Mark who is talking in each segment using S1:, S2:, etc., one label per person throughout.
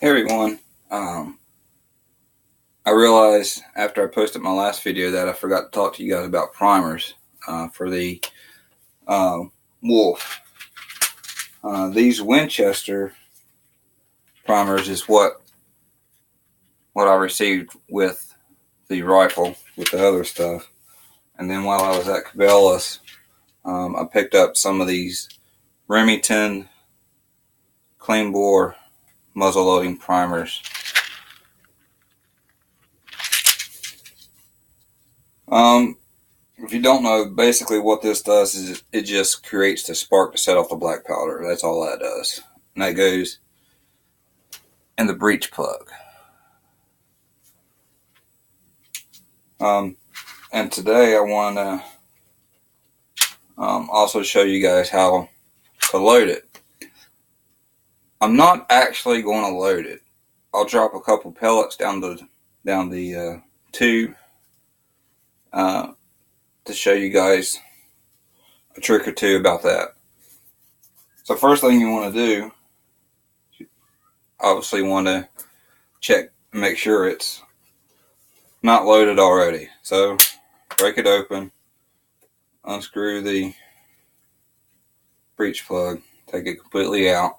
S1: Hey everyone, I realized after I posted my last video that I forgot to talk to you guys about primers for the Wolf. These Winchester primers is what I received with the rifle with the other stuff. And then while I was at Cabela's, I picked up some of these Remington clean bore muzzle loading primers. If you don't know, basically what this does is it just creates the spark to set off the black powder. That's all that does. And that goes in the breech plug. And today I want to also show you guys how to load it. I'm not actually going to load it. I'll drop a couple pellets down the tube to show you guys a trick or two about that. So first thing you want to do, obviously want to check and make sure it's not loaded already. So break it open, unscrew the breech plug, take it completely out.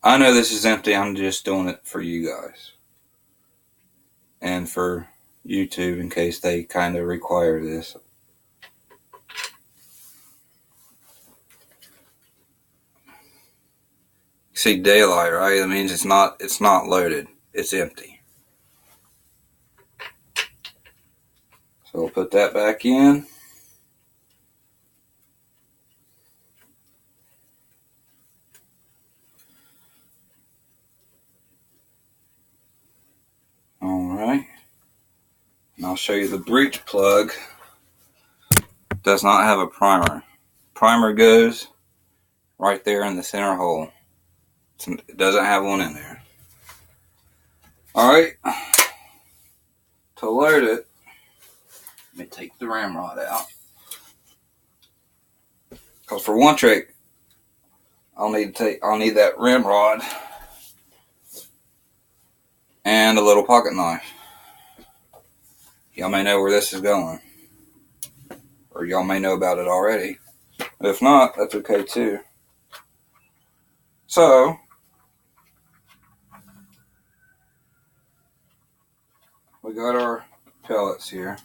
S1: I know this is empty, I'm just doing it for you guys and for YouTube in case they kind of require this. See daylight, right? That means it's not loaded, it's empty. So we'll put that back in. Alright. And I'll show you the breech plug. Does not have a primer. Primer goes right there in the center hole. It doesn't have one in there. Alright. To load it, let me take the ramrod out. Because for one trick, I'll need that ramrod and a little pocket knife. Y'all may know where this is going, or y'all may know about it already. But if not, that's okay too. So we got our pellets here.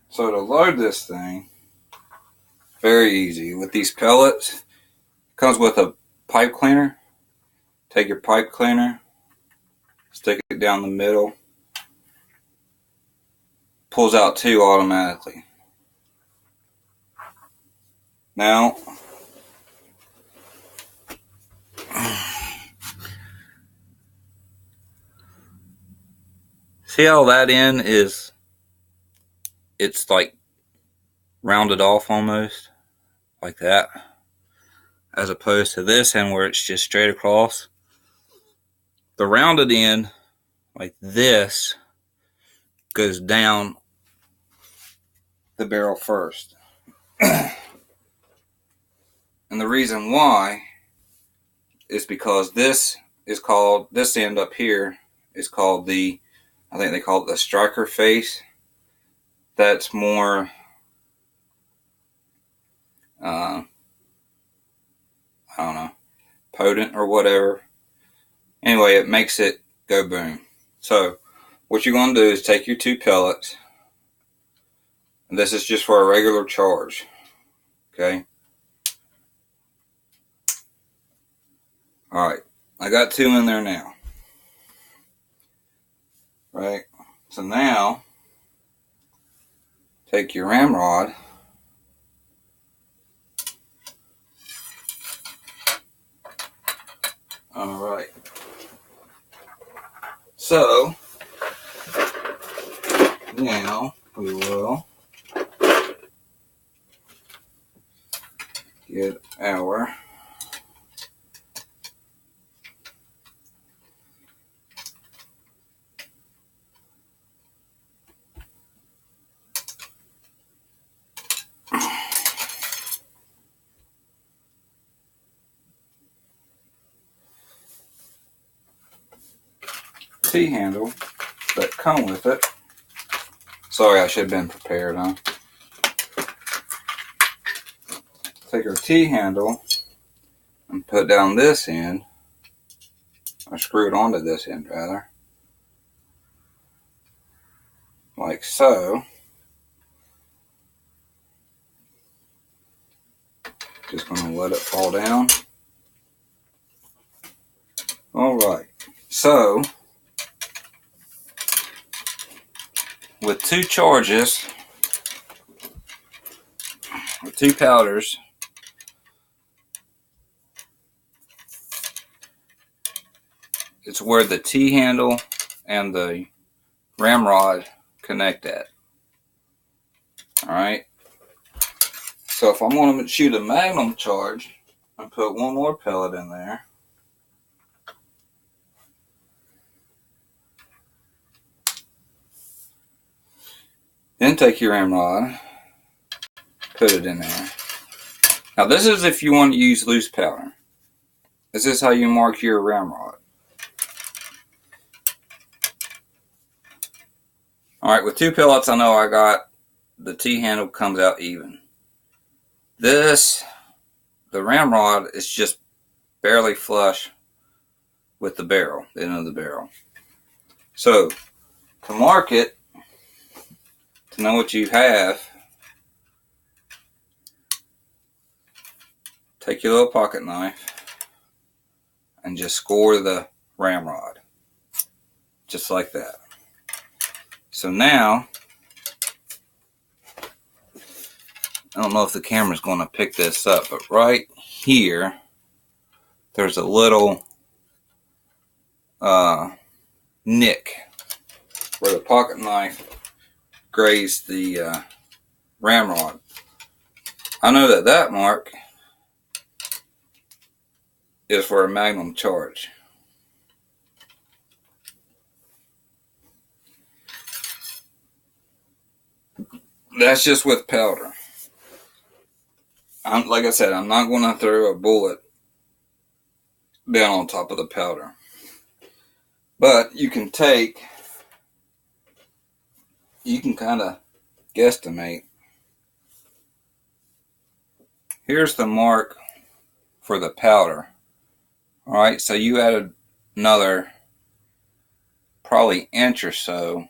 S1: So to load this thing, very easy. With these pellets, it comes with a pipe cleaner. Take your pipe cleaner, stick it down the middle, pulls out two automatically. Now, see how that end is, it's like rounded off almost, like that, as opposed to this end where it's just straight across. The rounded end, like this, goes down the barrel first. And the reason why is because this end up here is called I think they call it the striker face. That's more I don't know, potent or whatever. Anyway, it makes it go boom. So what you're going to do is take your two pellets, and this is just for a regular charge, okay? Alright, I got two in there now, right? So now, take your ramrod, alright, so now we will get our T-handle that come with it. Sorry, I should have been prepared, huh? Take our T-handle and put down this end, or screw it onto this end rather, like so. Just going to let it fall down. Alright, so with 2 charges, with 2 powders, it's where the T-handle and the ramrod connect at. Alright, so if I'm going to shoot a magnum charge, I put one more pellet in there. Then take your ramrod, put it in there. Now this is if you want to use loose powder. This is how you mark your ramrod. Alright, with 2 pellets I know I got the T-handle comes out even. The ramrod is just barely flush with the barrel, the end of the barrel. So, to mark it, to know what you have, take your little pocket knife and just score the ramrod. Just like that. So now, I don't know if the camera's going to pick this up, but right here, there's a little nick where the pocket knife grazed the ramrod. I know that mark is for a magnum charge. That's just with powder. Like I said, I'm not going to throw a bullet down on top of the powder. But you can kind of guesstimate. Here's the mark for the powder. Alright, so you added another probably inch or so,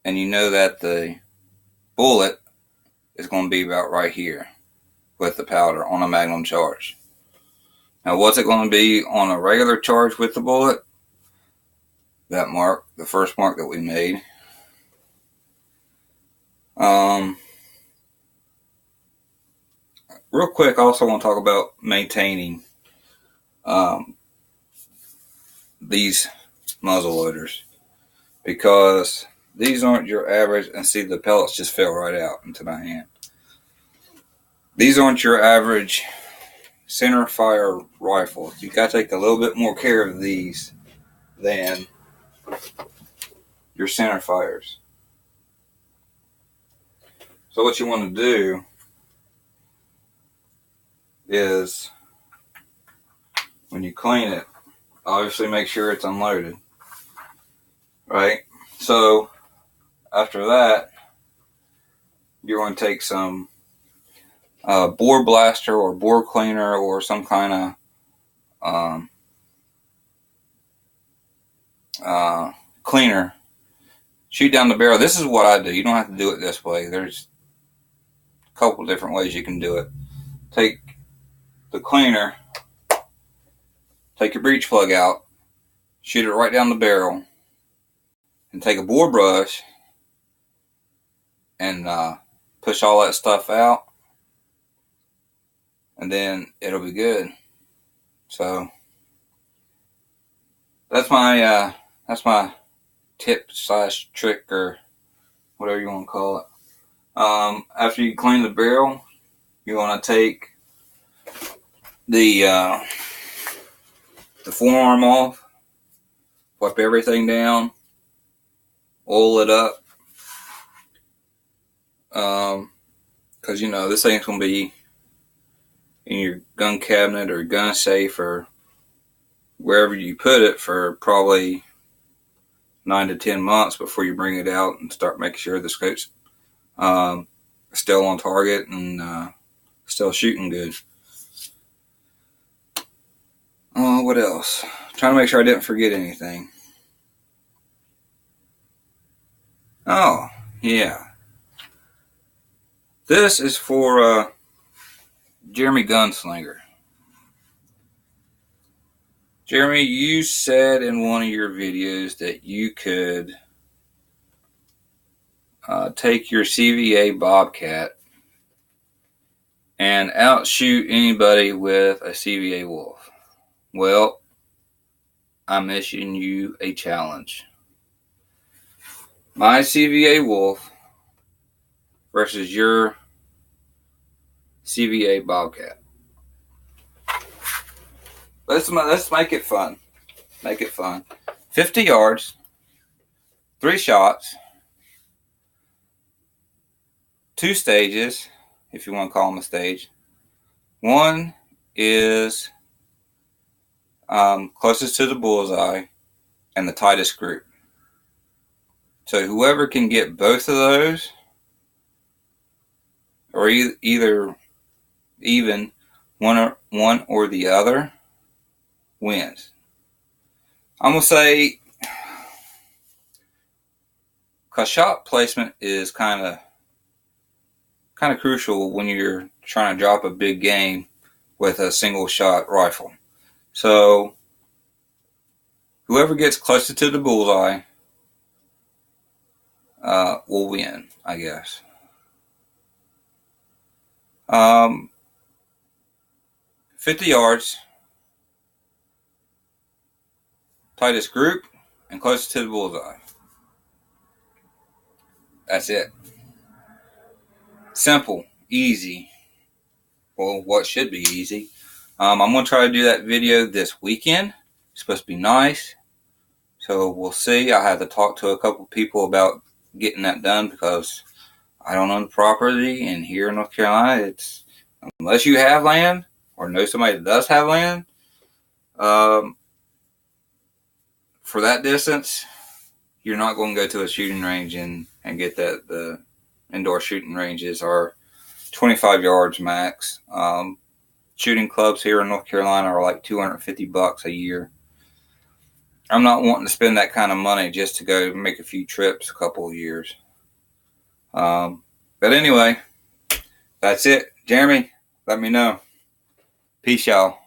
S1: and you know that the bullet is going to be about right here with the powder on a magnum charge. Now what's it going to be on a regular charge with the bullet? That mark, the first mark that we made. Real quick, I also want to talk about maintaining these muzzle loaders, because these aren't your average, and see the pellets just fell right out into my hand. These aren't your average center fire rifles. You got to take a little bit more care of these than your center fires. So what you want to do is, when you clean it, obviously make sure it's unloaded, right? So after that, you're going to take some bore blaster or bore cleaner or some kind of cleaner. Shoot down the barrel. This is what I do. You don't have to do it this way. There's a couple different ways you can do it. Take the cleaner, take your breech plug out, shoot it right down the barrel, and take a bore brush and push all that stuff out, and then it'll be good. So that's my tip / trick, or whatever you want to call it. After you clean the barrel, you want to take the forearm off, wipe everything down, oil it up, because you know this thing's gonna be in your gun cabinet or gun safe or wherever you put it for probably 9 to 10 months before you bring it out and start making sure the scope's still on target and still shooting good. What else? Trying to make sure I didn't forget anything. Oh, yeah. This is for Jeremy Gunslinger. Jeremy, you said in one of your videos that you could take your CVA Bobcat and outshoot anybody with a CVA Wolf. Well, I'm issuing you a challenge. My CVA Wolf versus your CVA Bobcat. Let's make it fun. Make it fun. 50 yards, 3 shots, 2 stages, if you want to call them a stage. One is closest to the bullseye and the tightest group. So whoever can get both of those, or either even one or the other, wins. I'm gonna say, cause shot placement is kind of crucial when you're trying to drop a big game with a single shot rifle. So whoever gets closer to the bullseye will win, I guess. 50 yards, tightest group, and closest to the bullseye. That's it. Simple, easy. Well, what should be easy. I'm going to try to do that video this weekend. It's supposed to be nice. So we'll see. I have to talk to a couple people about getting that done because I don't own the property. And here in North Carolina, it's unless you have land or know somebody that does have land, for that distance, you're not going to go to a shooting range and get that. The indoor shooting ranges are 25 yards max. Shooting clubs here in North Carolina are like $250 a year. I'm not wanting to spend that kind of money just to go make a few trips a couple of years. But anyway, that's it. Jeremy, let me know. Peace, y'all.